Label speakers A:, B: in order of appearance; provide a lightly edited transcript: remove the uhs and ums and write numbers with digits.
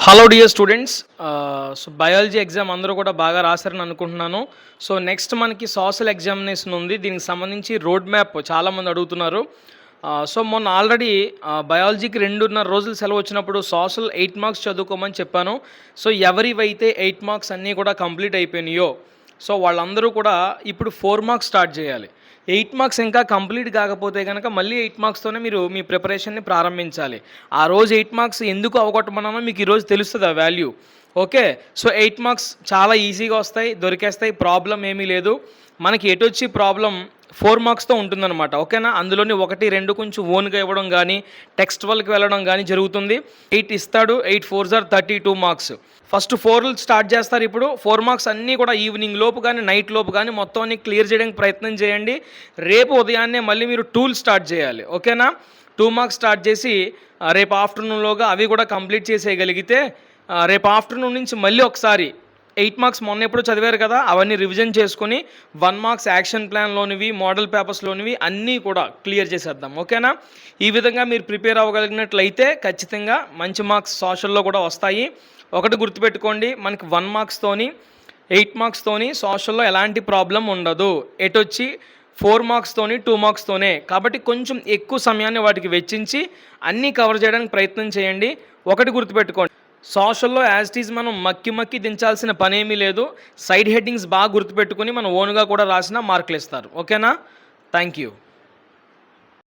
A: Hello dear students. So biology exam అందరూ కూడా బాగా రాశారని అనుకుంటున్నాను. సో నెక్స్ట్ మనకి సోషల్ ఎగ్జామినేషన్ ఉంది. దీనికి సంబంధించి రోడ్ మ్యాప్ చాలామంది అడుగుతున్నారు. సో మొన్న ఆల్రెడీ బయాలజీకి 2.5 రోజులు సెలవు వచ్చినప్పుడు సోషల్ 8 మార్క్స్ చదువుకోమని చెప్పాను. సో ఎవరివైతే 8 మార్క్స్ అన్నీ కూడా కంప్లీట్ అయిపోయినాయో సో వాళ్ళందరూ కూడా ఇప్పుడు 4 మార్క్స్ స్టార్ట్ చేయాలి. 8 మార్క్స్ ఇంకా కంప్లీట్ కాకపోతే కనుక మళ్ళీ 8 మార్క్స్తోనే మీరు మీ ప్రిపరేషన్ని ప్రారంభించాలి. ఆ రోజు 8 మార్క్స్ ఎందుకు అవగొట్టమన్నానో మీకు ఈరోజు తెలుస్తుంది ఆ వాల్యూ. ఓకే, సో 8 మార్క్స్ చాలా ఈజీగా వస్తాయి, దొరికేస్తాయి, ప్రాబ్లం ఏమీ లేదు. మనకి ఎటొచ్చి ప్రాబ్లం 4 మార్క్స్తో ఉంటుందన్నమాట. ఓకేనా, అందులోని 1, 2 కొంచెం ఓన్గా ఇవ్వడం కానీ టెక్స్ట్ వాళ్ళకి వెళ్ళడం కానీ జరుగుతుంది. 8 ఇస్తాడు, 8 4s are 32 marks. First 4 start చేస్తారు. ఇప్పుడు 4 మార్క్స్ అన్నీ కూడా ఈవినింగ్ లోపు కానీ నైట్ లోపు కానీ మొత్తం అన్ని క్లియర్ చేయడానికి ప్రయత్నం చేయండి. రేపు ఉదయాన్నే మళ్ళీ మీరు టూల్ స్టార్ట్ చేయాలి. ఓకేనా, 2 మార్క్స్ స్టార్ట్ చేసి రేపు ఆఫ్టర్నూన్లోగా అవి కూడా కంప్లీట్ చేసేయగలిగితే రేపు ఆఫ్టర్నూన్ నుంచి మళ్ళీ ఒకసారి 8 మార్క్స్ మొన్న ఎప్పుడు చదివారు కదా అవన్నీ రివిజన్ చేసుకొని 1 మార్క్స్ యాక్షన్ ప్లాన్లోనివి మోడల్ పేపర్స్లోనివి అన్నీ కూడా క్లియర్ చేసేద్దాం. ఓకేనా, ఈ విధంగా మీరు ప్రిపేర్ అవ్వగలిగినట్లయితే ఖచ్చితంగా మంచి మార్క్స్ సోషల్లో కూడా వస్తాయి. ఒకటి గుర్తుపెట్టుకోండి, మనకి 1 మార్క్స్తోని 8 మార్క్స్తోని సోషల్లో ఎలాంటి ప్రాబ్లం ఉండదు. ఎటొచ్చి 4 మార్క్స్తోని 2 మార్క్స్తోనే. కాబట్టి కొంచెం ఎక్కువ సమయాన్ని వాటికి వెచ్చించి అన్నీ కవర్ చేయడానికి ప్రయత్నం చేయండి. ఒకటి గుర్తుపెట్టుకోండి, సోషల్లో యాజ్ ఇట్ ఈజ్ మనం మక్కి దించాల్సిన పనేమీ లేదు. సైడ్ హెడ్డింగ్స్ బాగా గుర్తుపెట్టుకుని మనం ఓన్గా కూడా రాసినా మార్కులు ఇస్తారు. ఓకేనా, థ్యాంక్ యూ.